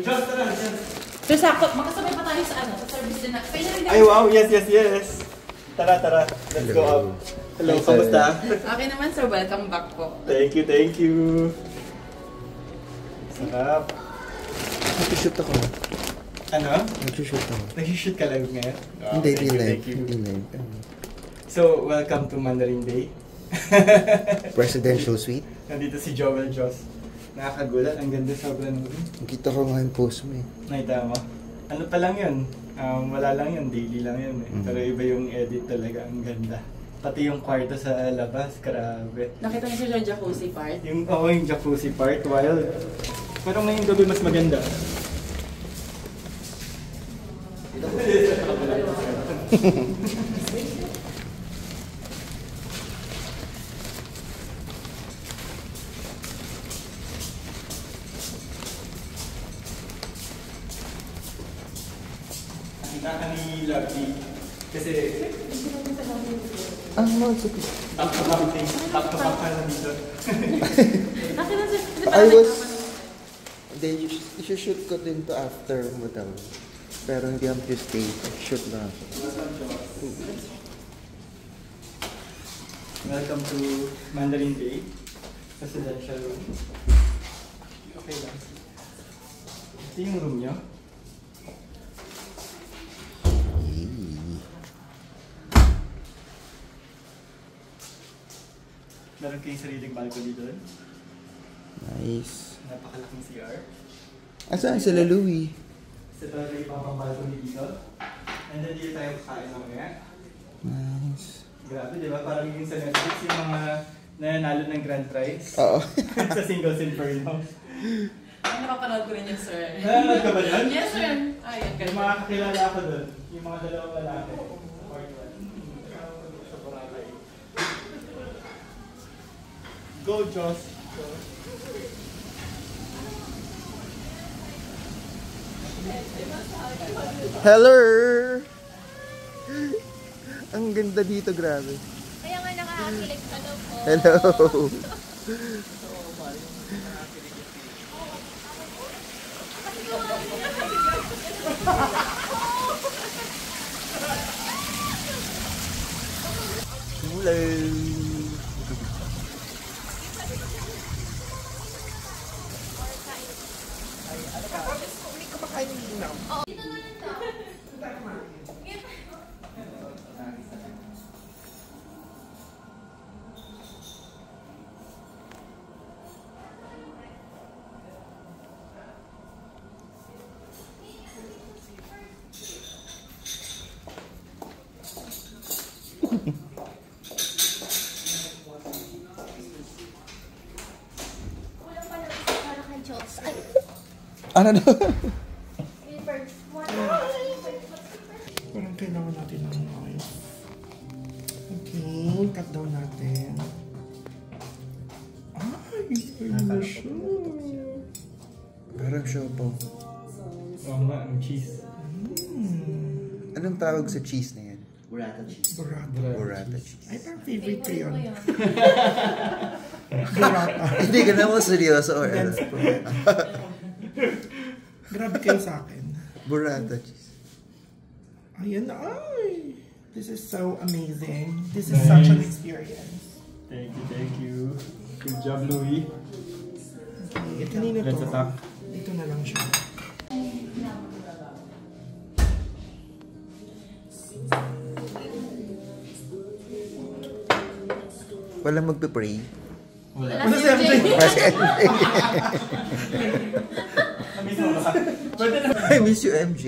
Just tara, dyan. So, sakto, makasabay pa tayo sa ano, sa service din na. Ay, wow, yes. Tara. Let's go up. Hello, kamusta? Okay naman, sir. Welcome back po. Thank you. Sarap. Nag-shoot ako. Ano? Nag-shoot ako. Nag-shoot ka live ngayon? Oh, Hindi thank you. live. So, welcome to Mandarin Day. Presidential suite. Nandito si Joel Joss. Nakakagulat, ang ganda sobrang movie. Nakita ko nga yung post mo eh. Nakita mo? Ano pa lang yun? Wala lang yun, daily lang yun eh. Pero iba yung edit talaga, ang ganda. Pati yung kwarto sa labas, grabe. Nakita niyo siya yung jacuzzi part? Yung jacuzzi part, wild. Pero ngayong gabi mas maganda. Nakita ni Lucky. Kasi back to back ka na dito. Nakita siya. Then, shoot ko din to after mo daw. Pero hindi ako stay. Shoot na ako. Welcome to Mandarin Day. Presidential room. Okay lang. Ito yung room nyo. Meron kayong sariling balcony doon. Nice. Napakalaking CR. Asaan sila Louie? Sa talaga ibang pang balcony dito. And then dito tayo kakain mamaya. Nice. Grabe, di ba? Parang yung sa Netflix, yung mga nanalo ng grand prize. Oo. Sa Singles Inferno. Ay, napapanood ko rin yun, sir. Nanonood ka ba doon? Yes, sir. Ay, ang Yung ganda. mga kakilala ko doon. Yung mga dalawang lalaki. Part 1. Sa Boracay. Go, Joss. Go. Hello! Ang ganda dito, grabe. Kaya nga nakakakilig ka daw po. Hello! Hello! Kulang pa lang isa para kay Joss. Ay, Ano na? papers. Parang kailangan natin ng knife. Okay, cut down natin. Ay, ayun na siya. Parang siopaw. Oo nga, ang cheese. Anong tawag sa cheese na yan? Burrata. Burrata cheese. Ay, parang favorite ko yun. Ayun. Burrata. Hindi ka naman seryoso or ano? Dance po. Grabe kayo sa akin. Burrata cheese. Ayan na. Ay! This is so amazing. This is such an experience. Thank you. Good job, Louie. Okay, kanino to? Let's attack. Dito na lang siya. Walang magpe-pray. Wala. Wala si MJ. Kasi Namiss mo ba? Pwede na. I miss you, MJ.